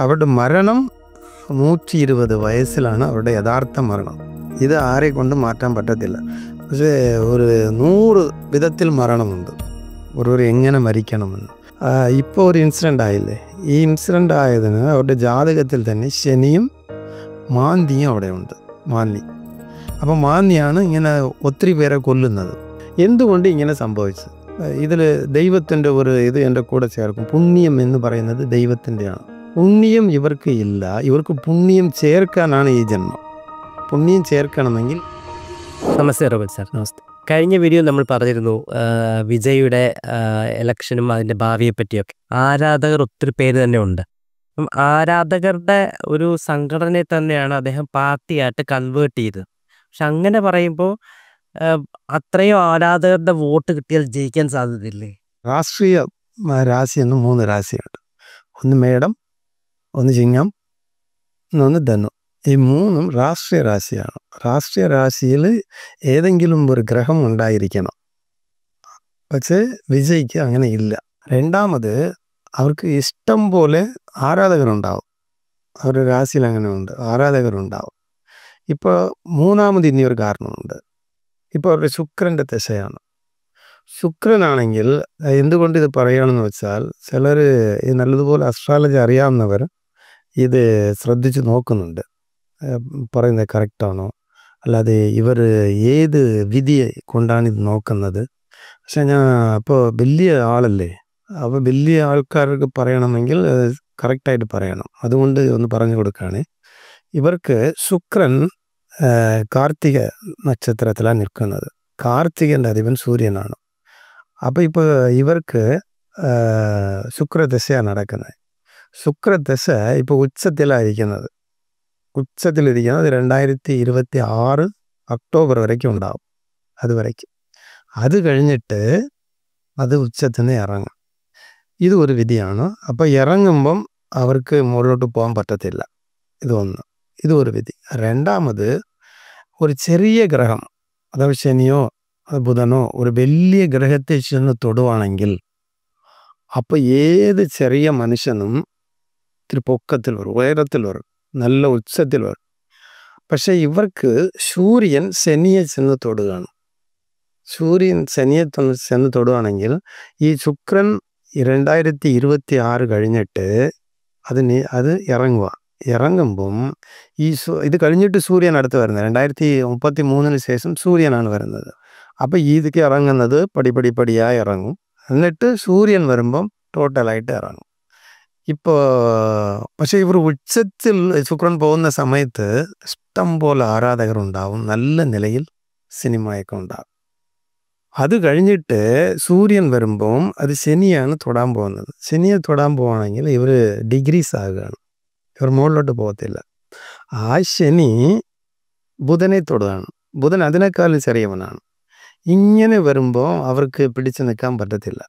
അവരുടെ മരണം 120 വയസ്സിലാണ് അവരുടെ യഥാർത്ഥ മരണം. ഇത് ആരെ കൊണ്ടും മാറ്റാൻ പറ്റത്തില്ല. പക്ഷേ ഒരു 100 വിധത്തിൽ മരണമുണ്ട് ഒരു എങ്ങനെ മരിക്കണമെന്ന്. ഇപ്പോൾ ഒരു ഇൻസിഡൻ്റ് ആയില്ലേ, ഈ ഇൻസിഡൻ്റ് ആയതിന് അവരുടെ ജാതകത്തിൽ തന്നെ ശനിയും മാന്തിയും അവിടെ ഉണ്ട്. മാന്തി, അപ്പോൾ മാന്തിയാണ് ഇങ്ങനെ ഒത്തിരി പേരെ കൊല്ലുന്നത്. എന്തുകൊണ്ട് ഇങ്ങനെ സംഭവിച്ചു? ഇതിൽ ദൈവത്തിൻ്റെ ഒരു ഇത് എൻ്റെ കൂടെ ചേർക്കും. പുണ്യം എന്ന് പറയുന്നത് ദൈവത്തിൻ്റെയാണ്. പുണ്യം ഇവർക്ക് ഇല്ല. ഇവർക്ക് പുണ്യം ചേർക്കാനാണ് ഈ ജന്മം. പുണ്യം ചേർക്കണമെങ്കിൽ. നമസ്തേ റോബിൻ സാർ. നമസ്തേ. കഴിഞ്ഞ വീഡിയോ നമ്മൾ പറഞ്ഞിരുന്നു വിജയുടെ ഇലക്ഷനും അതിൻ്റെ ഭാവിയെ പറ്റിയൊക്കെ. ആരാധകർ ഒത്തിരി പേര് തന്നെ ഉണ്ട്. അപ്പം ആരാധകരുടെ ഒരു സംഘടനയെ തന്നെയാണ് അദ്ദേഹം പാർട്ടിയായിട്ട് കൺവേർട്ട് ചെയ്തത്. പക്ഷെ അങ്ങനെ പറയുമ്പോൾ അത്രയും ആരാധകരുടെ വോട്ട് കിട്ടിയാൽ ജയിക്കാൻ സാധ്യതയില്ലേ? രാഷ്ട്രീയ രാശി എന്ന് 3 രാശിയുണ്ട്. ഒന്ന് മേടം, ഒന്ന് ചിങ്ങം, ഒന്ന് ധനു. ഈ 3ഉം രാഷ്ട്രീയ രാശിയാണ്. രാഷ്ട്രീയ രാശിയിൽ ഏതെങ്കിലും ഒരു ഗ്രഹം ഉണ്ടായിരിക്കണം. പക്ഷേ വിജയ്ക്ക് അങ്ങനെ ഇല്ല. രണ്ടാമത് അവർക്ക് ഇഷ്ടം പോലെ ആരാധകരുണ്ടാവും. അവരുടെ രാശിയിൽ അങ്ങനെ ഉണ്ട്, ആരാധകരുണ്ടാവും. ഇപ്പോൾ മൂന്നാമത് ഇനിയൊരു കാരണമുണ്ട്. ഇപ്പോൾ അവരുടെ ശുക്രൻ്റെ ദശയാണ്. ശുക്രനാണെങ്കിൽ എന്തുകൊണ്ട് ഇത് പറയുകയാണെന്ന് വെച്ചാൽ, ചിലർ നല്ലതുപോലെ അസ്ട്രോളജി അറിയാവുന്നവർ ഇത് ശ്രദ്ധിച്ച് നോക്കുന്നുണ്ട്. പറയുന്നത് കറക്റ്റാണോ, അല്ലാതെ ഇവർ ഏത് വിധി കൊണ്ടാണ് ഇത് നോക്കുന്നത്. പക്ഷെ ഞാൻ അപ്പോൾ വലിയ ആളല്ലേ, അപ്പോൾ വലിയ ആൾക്കാർക്ക് പറയണമെങ്കിൽ കറക്റ്റായിട്ട് പറയണം. അതുകൊണ്ട് ഒന്ന് പറഞ്ഞു കൊടുക്കുകയാണ്. ഇവർക്ക് ശുക്രൻ കാർത്തിക നക്ഷത്രത്തിലാണ് നിൽക്കുന്നത്. കാർത്തികൻ്റെ അധിപൻ സൂര്യനാണ്. അപ്പോൾ ഇപ്പോൾ ഇവർക്ക് ശുക്രദശയാണ് നടക്കുന്നത്. ശുക്രദശ ഇപ്പോൾ ഉച്ചത്തിലായിരിക്കുന്നത്. ഉച്ചത്തിലിരിക്കുന്നത് 2026 ഒക്ടോബർ വരയ്ക്കും ഉണ്ടാവും. അതുവരയ്ക്കും. അത് കഴിഞ്ഞിട്ട് അത് ഉച്ചത്തിൽ നിന്ന് ഇറങ്ങും. ഇത് ഒരു വിധിയാണ്. അപ്പോൾ ഇറങ്ങുമ്പം അവർക്ക് മുകളിലോട്ട് പോകാൻ പറ്റത്തില്ല. ഇതൊന്ന്, ഇതൊരു വിധി. രണ്ടാമത് ഒരു ചെറിയ ഗ്രഹം, അതായത് ശനിയോ ബുധനോ ഒരു വലിയ ഗ്രഹത്തെ ചെന്ന് തൊടുവാണെങ്കിൽ അപ്പോൾ ഏത് ചെറിയ മനുഷ്യനും ഇത്തിരി പൊക്കത്തിൽ വരും, ഉയരത്തിൽ വരും, നല്ല ഉച്ചത്തിൽ വരും. പക്ഷെ ഇവർക്ക് സൂര്യൻ ശനിയെ ചെന്ന് തൊടുകയാണ്. സൂര്യൻ ശനിയെ ചെന്ന് തൊടുകയാണെങ്കിൽ ഈ ശുക്രൻ 2026 കഴിഞ്ഞിട്ട് അത് ഇറങ്ങുക. ഇറങ്ങുമ്പം ഇത് കഴിഞ്ഞിട്ട് സൂര്യൻ അടുത്ത് വരുന്നത് 2033 ശേഷം സൂര്യനാണ് വരുന്നത്. അപ്പോൾ ഇതൊക്കെ ഇറങ്ങുന്നത് പടിയായി ഇറങ്ങും. എന്നിട്ട് സൂര്യൻ വരുമ്പം ടോട്ടലായിട്ട് ഇറങ്ങും. ഇപ്പോൾ പക്ഷേ ഇവർ ഉച്ചത്തിൽ ശുക്രൻ പോകുന്ന സമയത്ത് ഇഷ്ടം പോലെ ആരാധകരുണ്ടാവും, നല്ല നിലയിൽ സിനിമയൊക്കെ ഉണ്ടാകും. അത് കഴിഞ്ഞിട്ട് സൂര്യൻ വരുമ്പം അത് ശനിയാണ് തൊടാൻ പോകുന്നത്. ശനിയെ തൊടാൻ പോവുകയാണെങ്കിൽ ഇവർ ഡിഗ്രീസ് ആകുകയാണ്. ഇവർ മുകളിലോട്ട് പോകത്തില്ല. ആ ശനി ബുധനെ തൊടുകയാണ്. ബുധൻ അതിനേക്കാളും ചെറിയവനാണ്. ഇങ്ങനെ വരുമ്പോൾ അവർക്ക് പിടിച്ചു നിൽക്കാൻ പറ്റത്തില്ല.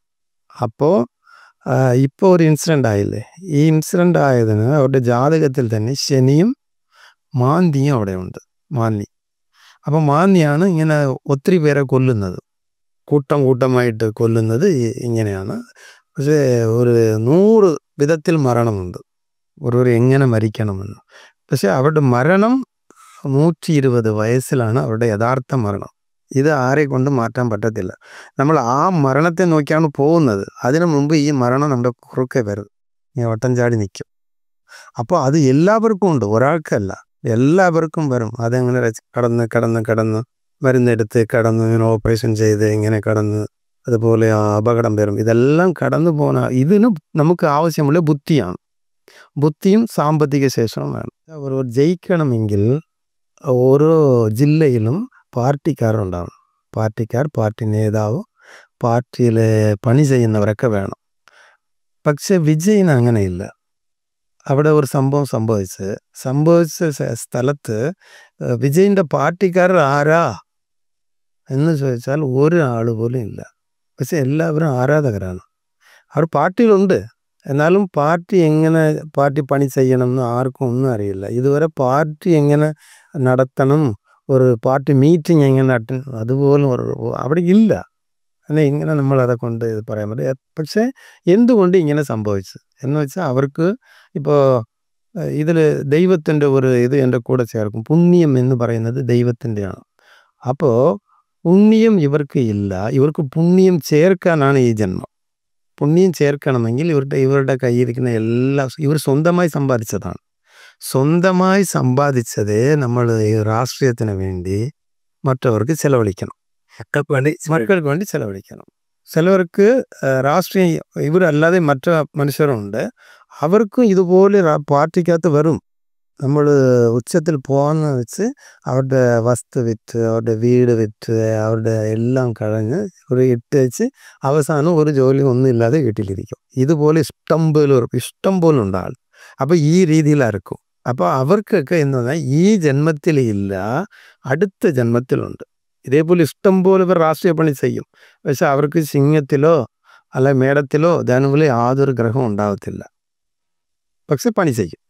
അപ്പോൾ ഇപ്പോൾ ഒരു ഇൻസിഡൻ്റ് ആയില്ലേ, ഈ ഇൻസിഡൻ്റ് ആയതിന് അവരുടെ ജാതകത്തിൽ തന്നെ ശനിയും മാന്തിയും അവിടെ ഉണ്ട്. മാന്തി, അപ്പോൾ മാന്തിയാണ് ഇങ്ങനെ ഒത്തിരി പേരെ കൊല്ലുന്നത്, കൂട്ടമായിട്ട് കൊല്ലുന്നത് ഇങ്ങനെയാണ്. പക്ഷേ ഒരു 100 വിധത്തിൽ മരണമുണ്ട് ഒരു എങ്ങനെ മരിക്കണമെന്ന്. പക്ഷെ അവരുടെ മരണം 120 വയസ്സിലാണ് അവരുടെ യഥാർത്ഥ മരണം. ഇത് ആരെ കൊണ്ടും മാറ്റാൻ പറ്റത്തില്ല. നമ്മൾ ആ മരണത്തെ നോക്കിയാണ് പോകുന്നത്. അതിനു മുമ്പ് ഈ മരണം നമ്മുടെ കുറുക്കെ വരും, വട്ടം ചാടി നിൽക്കും. അപ്പോൾ അത് എല്ലാവർക്കും ഉണ്ട്, ഒരാൾക്കല്ല, എല്ലാവർക്കും വരും. അതെങ്ങനെ കടന്ന് മരുന്നെടുത്ത് കടന്ന് ഇങ്ങനെ ഓപ്പറേഷൻ ചെയ്ത് ഇങ്ങനെ കടന്ന് അതുപോലെ അപകടം വരും. ഇതെല്ലാം കടന്നു പോകുന്ന ഇതിന് നമുക്ക് ആവശ്യമുള്ള ബുദ്ധിയാണ്. ബുദ്ധിയും സാമ്പത്തിക ശേഷവും വേണം. അവർ ജയിക്കണമെങ്കിൽ ഓരോ ജില്ലയിലും പാർട്ടിക്കാരുണ്ടാവണം. പാർട്ടി നേതാവ്, പാർട്ടിയിൽ പണി ചെയ്യുന്നവരൊക്കെ വേണം. പക്ഷെ വിജയിന് അങ്ങനെയില്ല. അവിടെ ഒരു സംഭവിച്ച സ്ഥലത്ത് വിജയിൻ്റെ പാർട്ടിക്കാർ ആരാ എന്ന് ചോദിച്ചാൽ ഒരാൾ പോലും ഇല്ല. പക്ഷെ എല്ലാവരും ആരാധകരാണ്. അവർ പാർട്ടിയിലുണ്ട്, എന്നാലും പാർട്ടി പണി ചെയ്യണമെന്ന് ആർക്കും ഒന്നും അറിയില്ല. ഇതുവരെ പാർട്ടി എങ്ങനെ നടത്തണം, ഒരു പാർട്ടി മീറ്റിംഗ് എങ്ങനെ അതുപോലും അവിടെ ഇല്ല. അല്ലെ, ഇങ്ങനെ നമ്മളതെ കൊണ്ട് ഇത് പറയാൻ പറ്റും. പക്ഷേ എന്തുകൊണ്ട് ഇങ്ങനെ സംഭവിച്ചു എന്ന് വെച്ചാൽ അവർക്ക് ഇപ്പോൾ ഇതിൽ ദൈവത്തിൻ്റെ ഒരു ഇത് എൻ്റെ കൂടെ ചേർക്കും. പുണ്യം എന്ന് പറയുന്നത് ദൈവത്തിൻ്റെയാണ്. അപ്പോൾ പുണ്യം ഇവർക്ക് ഇല്ല. ഇവർക്ക് പുണ്യം ചേർക്കാനാണ് ഈ ജന്മം. പുണ്യം ചേർക്കണമെങ്കിൽ ഇവരുടെ കയ്യിരിക്കുന്ന എല്ലാം ഇവർ സ്വന്തമായി സമ്പാദിച്ചതാണ്. സ്വന്തമായി സമ്പാദിച്ചതേ നമ്മൾ ഈ രാഷ്ട്രീയത്തിന് വേണ്ടി മറ്റവർക്ക് ചെലവഴിക്കണം, മക്കൾക്ക് വേണ്ടി ചെലവഴിക്കണം. ചിലവർക്ക് രാഷ്ട്രീയം ഇവരല്ലാതെ മറ്റു മനുഷ്യരുണ്ട്, അവർക്കും ഇതുപോലെ പാർട്ടിക്കകത്ത് വരും. നമ്മൾ ഉച്ചത്തിൽ പോകാമെന്ന് വെച്ച് അവരുടെ വസ്തു വിറ്റ്, അവരുടെ വീട് വിറ്റ്, അവരുടെ എല്ലാം കളഞ്ഞ് ഒരു ഇട്ടേച്ച് അവസാനം ഒരു ജോലി ഒന്നും ഇല്ലാതെ വീട്ടിലിരിക്കും. ഇതുപോലെ ഇഷ്ടം പോലെ ഉണ്ട് ആൾ. അപ്പോൾ ഈ രീതിയിലായിരിക്കും. അപ്പോൾ അവർക്കൊക്കെ എന്ന് പറഞ്ഞാൽ ഈ ജന്മത്തിലില്ല, അടുത്ത ജന്മത്തിലുണ്ട്. ഇതേപോലെ ഇഷ്ടം പോലെ ഇവർ രാഷ്ട്രീയ പണി ചെയ്യും. പക്ഷെ അവർക്ക് സിംഹത്തിലോ അല്ലെ മേടത്തിലോ ധനുവിലോ യാതൊരു ഗ്രഹം ഉണ്ടാകത്തില്ല. പക്ഷെ പണി ചെയ്യും.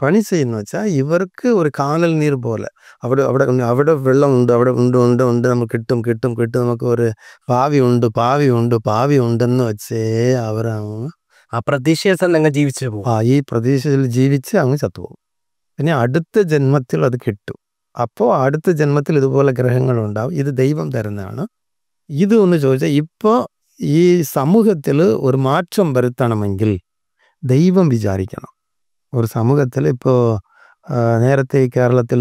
പണി ചെയ്യുന്ന വെച്ചാൽ ഇവർക്ക് ഒരു കാനൽ നീർ പോലെ അവിടെ അവിടെ അവിടെ വെള്ളമുണ്ട്, അവിടെ ഉണ്ട് നമുക്ക് കിട്ടും നമുക്ക് ഒരു ഭാവി ഉണ്ടെന്ന് വെച്ചേ അവരങ്ങ് ആ പ്രതീക്ഷയിൽ തന്നെ അങ്ങ് ജീവിച്ചു പോകും. ഈ പ്രതീക്ഷയിൽ ജീവിച്ച് അങ്ങ് ചത്തുപോകും. പിന്നെ അടുത്ത ജന്മത്തിൽ അത് കിട്ടും. അപ്പോൾ അടുത്ത ജന്മത്തിൽ ഇതുപോലെ ഗ്രഹങ്ങളുണ്ടാവും. ഇത് ദൈവം തരുന്നതാണ്. ഇത് ഒന്ന് ചോദിച്ചാൽ ഇപ്പോൾ ഈ സമൂഹത്തിൽ ഒരു മാറ്റം വരുത്തണമെങ്കിൽ ദൈവം വിചാരിക്കണം. ഒരു സമൂഹത്തിൽ ഇപ്പോൾ നേരത്തെ കേരളത്തിൽ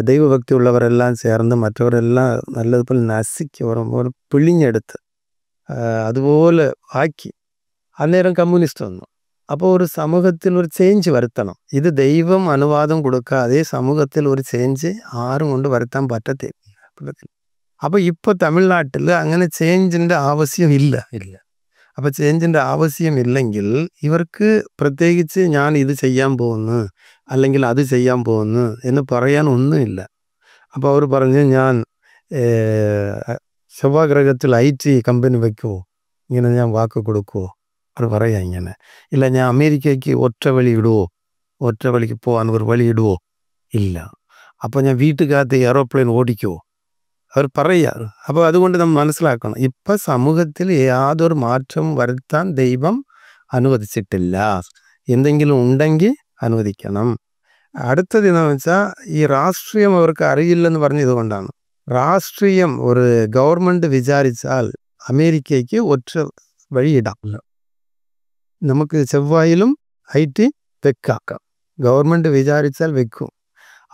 ദൈവഭക്തി ഉള്ളവരെല്ലാം ചേർന്ന് മറ്റവരെല്ലാം നല്ലതുപോലെ നശിക്ക് പിഴിഞ്ഞെടുത്ത് അതുപോലെ ആക്കി. അന്നേരം കമ്മ്യൂണിസ്റ്റ് വന്നു. അപ്പോൾ ഒരു സമൂഹത്തിൽ ഒരു ചേഞ്ച് വരുത്തണം. ഇത് ദൈവം അനുവാദം കൊടുക്കാതെ സമൂഹത്തിൽ ഒരു ചേഞ്ച് ആരും കൊണ്ട് വരുത്താൻ പറ്റത്തില്ല. അപ്പോൾ ഇപ്പോൾ തമിഴ്നാട്ടിൽ അങ്ങനെ ചേഞ്ചിൻ്റെ ആവശ്യം ഇല്ല. അപ്പോൾ ചേഞ്ചിൻ്റെ ആവശ്യമില്ലെങ്കിൽ ഇവർക്ക് പ്രത്യേകിച്ച് ഞാൻ ഇത് ചെയ്യാൻ പോകുന്നു അല്ലെങ്കിൽ അത് ചെയ്യാൻ പോകുന്നു എന്ന് പറയാൻ ഒന്നുമില്ല. അപ്പോൾ അവർ പറഞ്ഞ് ഞാൻ ശുഭഗ്രഹത്തിൽ IT കമ്പനി വയ്ക്കുമോ, ഇങ്ങനെ ഞാൻ വാക്ക് കൊടുക്കുമോ? അവർ പറയാം ഇങ്ങനെ. ഇല്ല, ഞാൻ അമേരിക്കയ്ക്ക് ഒറ്റ വഴിക്ക് പോകാൻ ഒരു വഴി ഇടുവോ? ഇല്ല. അപ്പോൾ ഞാൻ വീട്ടുകാലത്ത് എയറോപ്ലെയിൻ ഓടിക്കുമോ? അവർ പറയുക. അപ്പോൾ അതുകൊണ്ട് നമ്മൾ മനസ്സിലാക്കണം, ഇപ്പം സമൂഹത്തിൽ യാതൊരു മാറ്റം വരുത്താൻ ദൈവം അനുവദിച്ചിട്ടില്ല. എന്തെങ്കിലും ഉണ്ടെങ്കിൽ അനുവദിക്കണം. അടുത്തതെന്ന് വെച്ചാൽ ഈ രാഷ്ട്രീയം അവർക്ക് അറിയില്ലെന്ന് പറഞ്ഞത് കൊണ്ടാണ്. രാഷ്ട്രീയം ഒരു ഗവൺമെൻറ് വിചാരിച്ചാൽ അമേരിക്കയ്ക്ക് ഒറ്റ വഴി ഇടാം. നമുക്ക് ചെവ്വായിലും IT വെക്കാം. ഗവൺമെൻറ് വിചാരിച്ചാൽ വെക്കും.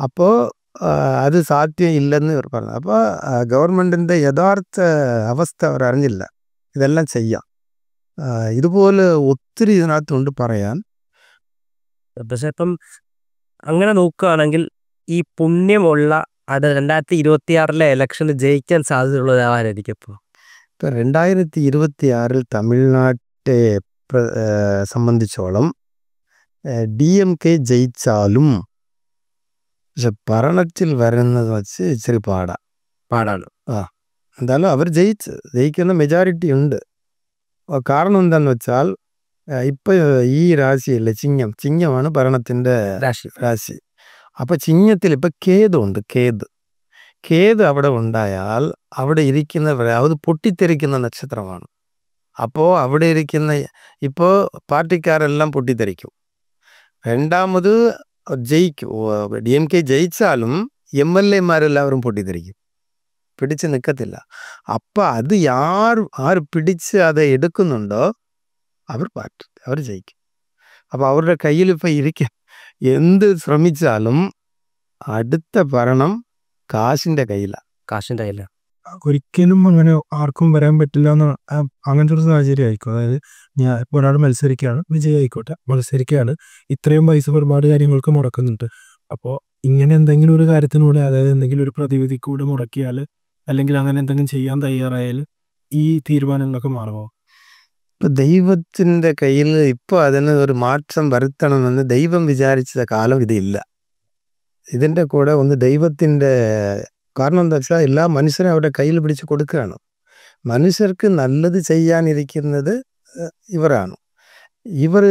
അപ്പോൾ അത് സാധ്യം ഇല്ലെന്ന് ഇവർ പറഞ്ഞു. അപ്പോൾ ഗവൺമെൻറ്റിൻ്റെ യഥാർത്ഥ അവസ്ഥ അവർ അറിഞ്ഞില്ല. ഇതെല്ലാം ചെയ്യാം. ഇതുപോലെ ഒത്തിരി ഇതിനകത്തുണ്ട് പറയാൻ. പക്ഷെ ഇപ്പം അങ്ങനെ നോക്കുകയാണെങ്കിൽ ഈ പുണ്യമുള്ള അത് 2026 ഇലക്ഷന് ജയിക്കാൻ സാധ്യതയുള്ളത് ആരായിരിക്കും? ഇപ്പോൾ 2026 തമിഴ്നാട്ടെ സംബന്ധിച്ചോളം DMK ജയിച്ചാലും പക്ഷെ ഭരണത്തിൽ വരുന്നത് വെച്ച് ഇച്ചിരി പാടാണ്. എന്തായാലും അവർ ജയിക്കുന്ന മെജോറിറ്റി ഉണ്ട്. കാരണം എന്താണെന്ന് വെച്ചാൽ ഇപ്പം ഈ രാശിയല്ലേ ചിങ്ങമാണ് ഭരണത്തിൻ്റെ രാശി. അപ്പം ചിങ്ങത്തിൽ ഇപ്പം കേതുണ്ട്. കേത് അവിടെ ഉണ്ടായാൽ അവിടെ ഇരിക്കുന്നവർ അത് പൊട്ടിത്തെറിക്കുന്ന നക്ഷത്രമാണ്. അപ്പോൾ അവിടെ ഇരിക്കുന്ന ഇപ്പോൾ പാർട്ടിക്കാരെല്ലാം പൊട്ടിത്തെറിക്കും. രണ്ടാമത് ജയിക്കും. DMK ജയിച്ചാലും MLA-മാരെല്ലാവരും പൊട്ടിത്തെറിക്കും, പിടിച്ച് നിൽക്കത്തില്ല. അപ്പം അത് ആര് പിടിച്ച് അത് എടുക്കുന്നുണ്ടോ അവർ ജയിക്കും. അപ്പോൾ അവരുടെ കയ്യിൽ ഇപ്പം എന്ത് ശ്രമിച്ചാലും അടുത്ത ഭരണം കാശിൻ്റെ കയ്യിലാണ്. ഒരിക്കലും അങ്ങനെ ആർക്കും വരാൻ പറ്റില്ല എന്ന് അങ്ങനത്തെ ഒരു സാഹചര്യം ആയിരിക്കും. അതായത് ഞാൻ ഇപ്പോൾ ഒരാൾ മത്സരിക്കുകയാണ്, വിജയമായിക്കോട്ടെ, മത്സരിക്കുകയാണ്, ഇത്രയും പൈസ ഒരുപാട് കാര്യങ്ങൾക്ക് മുടക്കുന്നുണ്ട്. അപ്പോൾ ഇങ്ങനെ എന്തെങ്കിലും ഒരു കാര്യത്തിലൂടെ, അതായത് എന്തെങ്കിലും ഒരു പ്രതിവിധിക്കൂടെ മുടക്കിയാൽ അല്ലെങ്കിൽ അങ്ങനെ എന്തെങ്കിലും ചെയ്യാൻ തയ്യാറായാൽ ഈ തീരുമാനങ്ങളൊക്കെ മാറുമോ? ഇപ്പം ദൈവത്തിൻ്റെ കയ്യിൽ ഇപ്പോൾ അതിന് ഒരു മാറ്റം വരുത്തണമെന്ന് ദൈവം വിചാരിച്ച കാലം ഇതില്ല. ഇതിൻ്റെ കൂടെ ഒന്ന് ദൈവത്തിൻ്റെ കാരണം എന്താ വെച്ചാൽ എല്ലാ മനുഷ്യരും അവരുടെ കയ്യിൽ പിടിച്ച് കൊടുക്കുകയാണ്. മനുഷ്യർക്ക് നല്ലത് ചെയ്യാനിരിക്കുന്നത് ഇവരാണ്. ഇവർ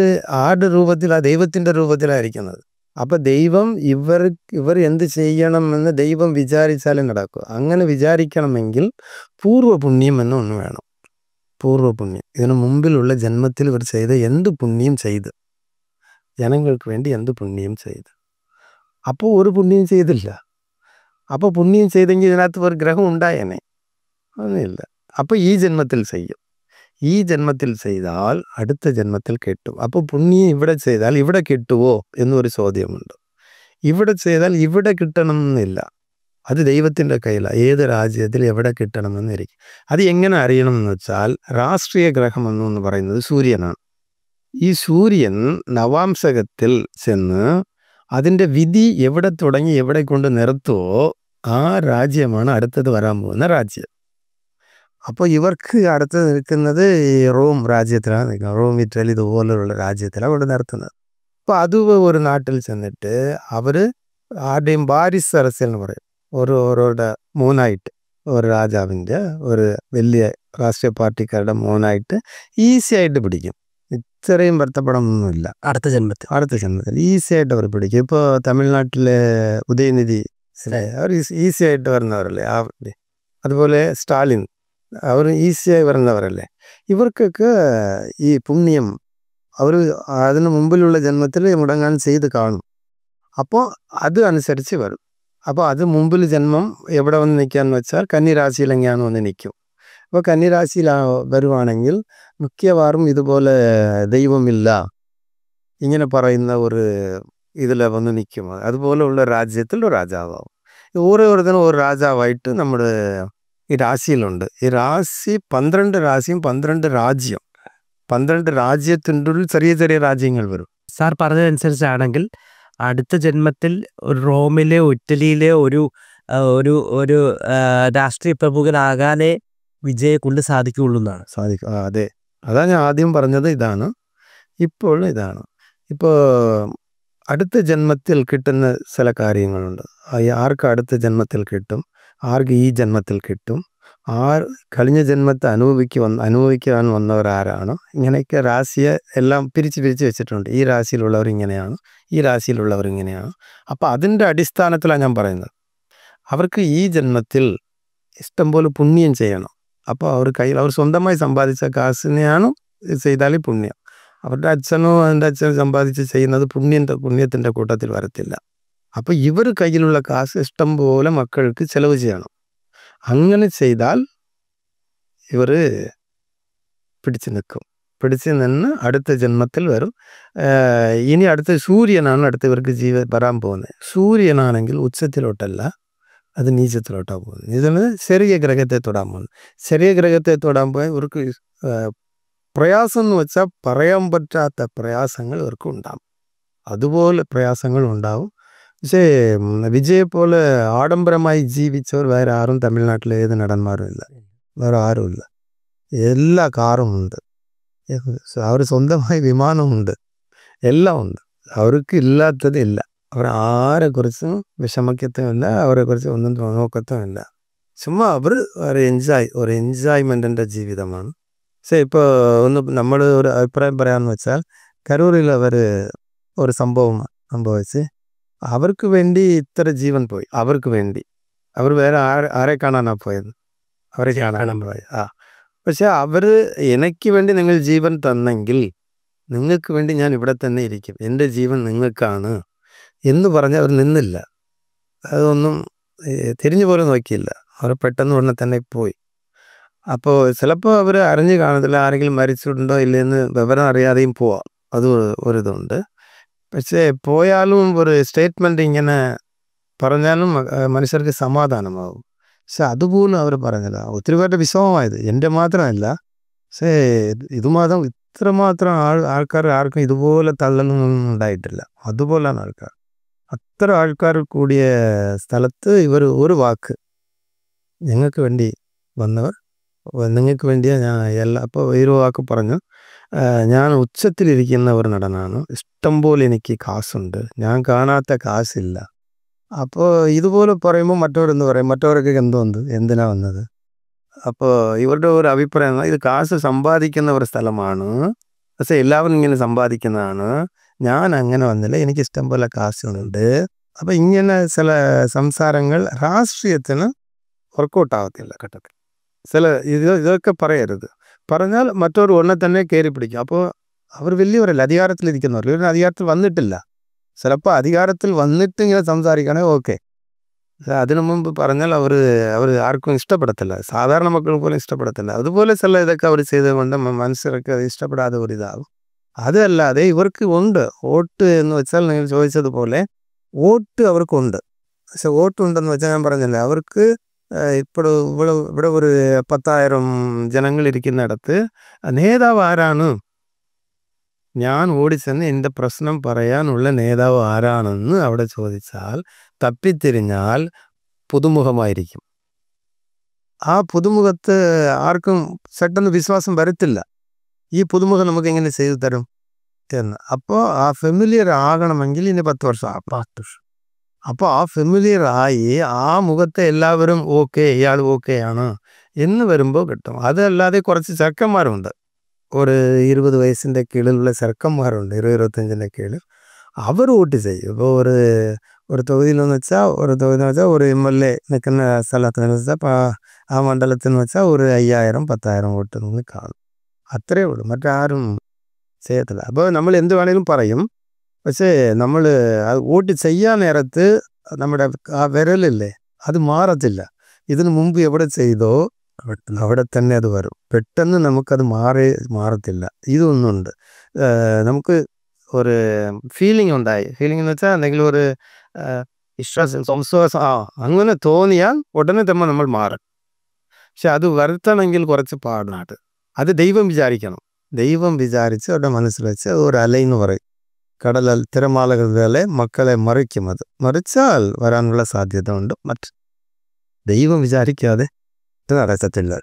ആരുടെ രൂപത്തിലാണ്? ദൈവത്തിൻ്റെ രൂപത്തിലായിരിക്കുന്നത്. അപ്പം ദൈവം ഇവർ എന്ത് ചെയ്യണമെന്ന് ദൈവം വിചാരിച്ചാലേ നടക്കും. അങ്ങനെ വിചാരിക്കണമെങ്കിൽ പൂർവ്വപുണ്യം എന്നൊന്ന് വേണം. പൂർവ്വപുണ്യം, ഇതിനു മുമ്പിലുള്ള ജന്മത്തിൽ ഇവർ ചെയ്ത എന്ത് പുണ്യം ചെയ്ത് ജനങ്ങൾക്ക് വേണ്ടി എന്ത് പുണ്യം ചെയ്തു? അപ്പോൾ ഒരു പുണ്യം ചെയ്തില്ല. അപ്പോൾ പുണ്യം ചെയ്തെങ്കിൽ ഇതിനകത്ത് ഒരു ഗ്രഹം ഉണ്ടായേനെ, ഒന്നുമില്ല. അപ്പോൾ ഈ ജന്മത്തിൽ ചെയ്യും. ഈ ജന്മത്തിൽ ചെയ്താൽ അടുത്ത ജന്മത്തിൽ കിട്ടും. അപ്പോൾ പുണ്യം ഇവിടെ ചെയ്താൽ ഇവിടെ കിട്ടുമോ എന്നൊരു ചോദ്യമുണ്ട്. ഇവിടെ ചെയ്താൽ ഇവിടെ കിട്ടണമെന്നില്ല. അത് ദൈവത്തിൻ്റെ കയ്യിലാണ്. ഏത് രാജ്യത്തിൽ എവിടെ കിട്ടണമെന്നിരിക്കും. അത് എങ്ങനെ അറിയണമെന്ന് വെച്ചാൽ രാഷ്ട്രീയ ഗ്രഹം എന്ന് പറയുന്നത് സൂര്യനാണ്. ഈ സൂര്യൻ നവാംശകത്തിൽ ചെന്ന് അതിൻ്റെ വിധി എവിടെ തുടങ്ങി എവിടെ കൊണ്ട് നിർത്തുമോ ആ രാജ്യമാണ് അടുത്തത് വരാൻ പോകുന്ന രാജ്യം. അപ്പോൾ ഇവർക്ക് അടുത്ത് നിൽക്കുന്നത് ഈ റോം രാജ്യത്തിലാണ് നിൽക്കുന്നത്. റോം, ഇറ്റലി ഇതുപോലുള്ള രാജ്യത്തിലാണ് ഇവിടെ നിർത്തുന്നത്. അപ്പോൾ അത് ഒരു നാട്ടിൽ ചെന്നിട്ട് അവർ ആരുടെയും വാരിസ് അരസൽ എന്ന് പറയും. ഓരോരുടെ മോനായിട്ട്, ഒരു രാജാവിൻ്റെ ഒരു വലിയ രാഷ്ട്രീയ പാർട്ടിക്കാരുടെ മോനായിട്ട് ഈസി ആയിട്ട് പിടിക്കും. ഇത്രയും ബന്ധപ്പെടമൊന്നുമില്ല. അടുത്ത ജന്മത്തിൽ ഈസി ആയിട്ട് അവർ പിടിക്കും. ഇപ്പോൾ തമിഴ്നാട്ടിലെ ഉദയനിധി അവർ ഈസി ആയിട്ട് വരുന്നവരല്ലേ. അതുപോലെ സ്റ്റാലിൻ അവർ ഈസിയായി വരുന്നവരല്ലേ. ഇവർക്കൊക്കെ ഈ പുണ്യം അവർ അതിന് മുമ്പിലുള്ള ജന്മത്തിൽ മുടങ്ങാൻ ചെയ്ത് കാണും. അപ്പോൾ അത് അനുസരിച്ച് വരും. അപ്പോൾ അത് മുമ്പിൽ ജന്മം എവിടെ വന്ന് നിൽക്കാന്ന് വെച്ചാൽ കന്നിരാശിയിൽ എങ്ങനെയാണ് വന്ന് നിൽക്കും. അപ്പോൾ കന്നിരാശിയിൽ വരുവാണെങ്കിൽ മിക്കവാറും ഇതുപോലെ ദൈവമില്ല ഇങ്ങനെ പറയുന്ന ഒരു ഇതിൽ വന്ന് നിൽക്കും. അതുപോലെയുള്ള രാജ്യത്തിൽ ഒരു രാജാവാകും. ഓരോരുത്തരും ഒരു രാജാവായിട്ട് നമ്മുടെ ഈ രാശിയിലുണ്ട്. ഈ രാശി 12 രാശിയും 12 രാജ്യം. 12 രാജ്യത്തിൻ്റെ ഉള്ളിൽ ചെറിയ ചെറിയ രാജ്യങ്ങൾ വരും. സാർ പറഞ്ഞതനുസരിച്ചാണെങ്കിൽ അടുത്ത ജന്മത്തിൽ ഒരു റോമിലെ ഇറ്റലിയിലെ ഒരു ഒരു ഒരു രാഷ്ട്രീയ പ്രമുഖനാകാനേ വിജയെ കൊണ്ട് സാധിക്കുകയുള്ളൂ എന്നാണ്. സാധിക്കും. അതെ, അതാണ് ഞാൻ ആദ്യം പറഞ്ഞത്. ഇതാണ് ഇപ്പോൾ ഇപ്പോൾ അടുത്ത ജന്മത്തിൽ കിട്ടുന്ന ചില കാര്യങ്ങളുണ്ട്. ആർക്ക് അടുത്ത ജന്മത്തിൽ കിട്ടും, ആർക്ക് ഈ ജന്മത്തിൽ കിട്ടും, കഴിഞ്ഞ ജന്മത്തെ അനുഭവിക്കാൻ വന്നവരാരാണ്, ഇങ്ങനെയൊക്കെ രാശിയെ എല്ലാം പിരിച്ച് വെച്ചിട്ടുണ്ട്. ഈ രാശിയിലുള്ളവർ ഇങ്ങനെയാണ്, ഈ രാശിയിലുള്ളവർ ഇങ്ങനെയാണ്. അപ്പോൾ അതിൻ്റെ അടിസ്ഥാനത്തിലാണ് ഞാൻ പറയുന്നത്. അവർക്ക് ഈ ജന്മത്തിൽ ഇഷ്ടംപോലെ പുണ്യം ചെയ്യണം. അപ്പോൾ അവർ സ്വന്തമായി സമ്പാദിച്ച കാശിനെയാണ് ചെയ്താൽ പുണ്യം. അവരുടെ അച്ഛനോ എൻ്റെ അച്ഛനും സമ്പാദിച്ച് ചെയ്യുന്നത് പുണ്യത്തിൻ്റെ കൂട്ടത്തിൽ വരത്തില്ല. അപ്പോൾ ഇവർ കയ്യിലുള്ള കാശ് ഇഷ്ടം പോലെ മക്കൾക്ക് ചെലവ് ചെയ്യണം. അങ്ങനെ ചെയ്താൽ ഇവർ പിടിച്ച് നിന്ന് അടുത്ത ജന്മത്തിൽ വരും. ഇനി അടുത്ത സൂര്യനാണ് ഇവർക്ക് വരാൻ പോകുന്നത്. സൂര്യനാണെങ്കിൽ ഉച്ചത്തിലോട്ടല്ല, അത് നീചത്തിലോട്ടാണ് പോകുന്നത്. ഇതിന് ചെറിയ ഗ്രഹത്തെ തൊടാൻ പോകുന്നത്. ചെറിയ ഗ്രഹത്തെ തൊടാൻ പോയാൽ ഇവർക്ക് പ്രയാസം എന്ന് വെച്ചാൽ പറയാൻ പറ്റാത്ത പ്രയാസങ്ങൾ ഇവർക്ക് ഉണ്ടാകും. അതുപോലെ പ്രയാസങ്ങൾ ഉണ്ടാവും. പക്ഷേ വിജയെ പോലെ ആഡംബരമായി ജീവിച്ചവർ വേറെ ആരും തമിഴ്നാട്ടിലെ ഏത് നടന്മാരും ഇല്ല, വേറെ ആരുമില്ല. എല്ലാ കാറും ഉണ്ട്, അവർ സ്വന്തമായി വിമാനമുണ്ട്, എല്ലാം ഉണ്ട്. അവർക്ക് ഇല്ലാത്തതില്ല. അവർ ആരെക്കുറിച്ചും വിഷമിക്കത്തുമില്ല, അവരെക്കുറിച്ച് ഒന്നും നോക്കത്തുമില്ല. ചുമ്മാ അവർ ഒരു എൻജോയ്മെൻറ്റിൻ്റെ ജീവിതമാണ്. പക്ഷേ ഇപ്പോൾ നമ്മൾ ഒരു അഭിപ്രായം പറയാമെന്ന് വെച്ചാൽ കരൂരിൽ ഒരു സംഭവിച്ച് അവർക്ക് വേണ്ടി ഇത്ര ജീവൻ പോയി. അവർക്ക് വേണ്ടി അവർ വേറെ ആരെ കാണാനാണ് പോയത്? അവരെ കാണാൻ പോയി. പക്ഷെ എനിക്ക് വേണ്ടി നിങ്ങൾ ജീവൻ തന്നെങ്കിൽ നിങ്ങൾക്ക് വേണ്ടി ഞാൻ ഇവിടെ തന്നെ ഇരിക്കും, എൻ്റെ ജീവൻ നിങ്ങൾക്കാണ് എന്ന് പറഞ്ഞ് അവർ നിന്നില്ല. അതൊന്നും തിരിഞ്ഞു പോലും നോക്കിയില്ല. അവർ പെട്ടെന്ന് ഉടനെ തന്നെ പോയി. അപ്പോൾ ചിലപ്പോൾ അവർ അറിഞ്ഞു കാണത്തില്ല, ആരെങ്കിലും മരിച്ചിട്ടുണ്ടോ ഇല്ലെന്ന് വിവരം അറിയാതെയും പോവാം. അത് ഒരിതുണ്ട്. പക്ഷേ പോയാലും ഒരു സ്റ്റേറ്റ്മെൻറ്റ് ഇങ്ങനെ പറഞ്ഞാലും മനുഷ്യർക്ക് സമാധാനമാകും. പക്ഷെ അതുപോലും അവർ പറഞ്ഞില്ല. ഒത്തിരി പേരുടെ വിഷമമായത് എൻ്റെ മാത്രമല്ല. പക്ഷേ ഇതുമാത്രം ഇത്രമാത്രം ആൾക്കാർ ആർക്കും ഇതുപോലെ തള്ളലൊന്നും ഉണ്ടായിട്ടില്ല. അതുപോലെയാണ് ആൾക്കാർ. അത്ര ആൾക്കാർ കൂടിയ സ്ഥലത്ത് ഇവർ ഒരു വാക്ക്, ഞങ്ങൾക്ക് വേണ്ടി വന്നവർ, നിങ്ങൾക്ക് വേണ്ടിയാണ് ഞാൻ അപ്പോൾ ഒരു വാക്ക് പറഞ്ഞു, ഞാൻ ഉച്ചത്തിലിരിക്കുന്ന ഒരു നടനാണ്, ഇഷ്ടംപോലെ എനിക്ക് കാശുണ്ട്, ഞാൻ കാണാത്ത കാശില്ല. അപ്പോൾ ഇതുപോലെ പറയുമ്പോൾ മറ്റവരെന്ന് പറയും, മറ്റവരൊക്കെ എന്തിനാ വന്നത്? അപ്പോൾ ഇവരുടെ ഒരു അഭിപ്രായം, ഇത് കാശ് സമ്പാദിക്കുന്ന ഒരു സ്ഥലമാണ്, പക്ഷെ എല്ലാവരും ഇങ്ങനെ സമ്പാദിക്കുന്നതാണ്, ഞാൻ അങ്ങനെ വന്നില്ല, എനിക്ക് ഇഷ്ടംപോലെ കാശുണ്ട്. അപ്പം ഇങ്ങനെ ചില സംസാരങ്ങൾ രാഷ്ട്രീയത്തിന് വർക്കൗട്ട് ആകത്തില്ല ഘട്ടത്തിൽ. ഇതൊക്കെ പറയരുത്. പറഞ്ഞാൽ മറ്റൊരു ഒന്നെ തന്നെ കയറി പിടിക്കും. അപ്പോൾ അവർ വലിയവരല്ല, അധികാരത്തിലിരിക്കുന്നവർ. ഇവർ അധികാരത്തിൽ വന്നിട്ടില്ല. ചിലപ്പോൾ അധികാരത്തിൽ വന്നിട്ട് ഇങ്ങനെ സംസാരിക്കുകയാണെങ്കിൽ ഓക്കെ. അതിനു മുമ്പ് പറഞ്ഞാൽ അവർ ആർക്കും ഇഷ്ടപ്പെടത്തില്ല, സാധാരണ മക്കൾ പോലും ഇഷ്ടപ്പെടത്തില്ല. അതുപോലെ ചില ഇതൊക്കെ അവർ ചെയ്തുകൊണ്ട് മനുഷ്യർക്ക് അത് ഇഷ്ടപ്പെടാതെ ഒരു ഇതാകും. അതല്ലാതെ ഇവർക്ക് ഉണ്ട് വോട്ട് എന്ന് വെച്ചാൽ, നിങ്ങൾ ചോദിച്ചതുപോലെ വോട്ട് അവർക്കുണ്ട്. പക്ഷെ വോട്ടുണ്ടെന്ന് വെച്ചാൽ ഞാൻ പറഞ്ഞില്ലേ, അവർക്ക് ഇപ്പോൾ ഇവിടെ ഒരു 10,000 ജനങ്ങളിരിക്കുന്നിടത്ത് നേതാവ് ആരാണ്, ഞാൻ ഓടിച്ചെന്ന് എൻ്റെ പ്രശ്നം പറയാനുള്ള നേതാവ് ആരാണെന്ന് അവിടെ ചോദിച്ചാൽ തപ്പിത്തിരിഞ്ഞാൽ പുതുമുഖമായിരിക്കും. ആ പുതുമുഖത്ത് ആർക്കും പെട്ടെന്ന് വിശ്വാസം വരത്തില്ല, ഈ പുതുമുഖം നമുക്ക് എങ്ങനെ ചെയ്തു തരും എന്ന്. അപ്പോൾ ആ ഫെമിലിയർ ആകണമെങ്കിൽ ഇനി 10 വർഷം. അപ്പോൾ ആ ഫെമിലിയർ ആയി ആ മുഖത്തെ എല്ലാവരും ഓക്കെ, ഇയാൾ ഓക്കെയാണ് എന്ന് വരുമ്പോൾ കിട്ടും. അതല്ലാതെ കുറച്ച് ചെറുക്കന്മാരുണ്ട്, ഒരു 20 വയസ്സിൻ്റെ കീഴിലുള്ള ചെറുക്കന്മാരുണ്ട്, 20-25 കീഴിൽ. അവർ വോട്ട് ചെയ്യും. ഇപ്പോൾ ഒരു തൊഴിലെന്ന് വെച്ചാൽ ഒരു MLA നിൽക്കുന്ന സ്ഥലത്തെന്ന് വെച്ചാൽ ആ മണ്ഡലത്തിൽ വെച്ചാൽ ഒരു 5,000-10,000 വോട്ട് നിങ്ങൾ കാണും. അത്രയേ ഉള്ളൂ, മറ്റാരും ചെയ്യത്തില്ല. അപ്പോൾ നമ്മൾ എന്ത് വേണമെങ്കിലും പറയും, പക്ഷേ നമ്മൾ വോട്ട് ചെയ്യാൻ നേരത്ത് നമ്മുടെ ആ വിരലില്ലേ അത് മാറത്തില്ല. ഇതിനു മുമ്പ് എവിടെ ചെയ്തോ അവിടെ തന്നെ അത് വരും. പെട്ടെന്ന് നമുക്കത് മാറത്തില്ല. ഇതൊന്നുണ്ട്, നമുക്ക് ഒരു ഫീലിംഗ് ഉണ്ടായി. ഫീലിംഗ് എന്ന് വെച്ചാൽ എന്തെങ്കിലും ഒരു വിശ്വാസം അങ്ങനെ തോന്നിയാൽ ഉടനെ തന്നെ നമ്മൾ മാറും. പക്ഷെ അത് വരുത്തണമെങ്കിൽ കുറച്ച് പാടാണ്. അത് ദൈവം വിചാരിക്കണം. ദൈവം വിചാരിച്ച് അവിടെ മനസ്സിൽ വെച്ച് ഒരു അലയെന്ന് പറയും, കടൽ തിരമാലകളെ മക്കളെ മറിക്കും. അത് മറിച്ചാൽ വരാനുള്ള സാധ്യത ഉണ്ട്. ദൈവം വിചാരിക്കാതെ ഇത് നടക്കത്തില്ല.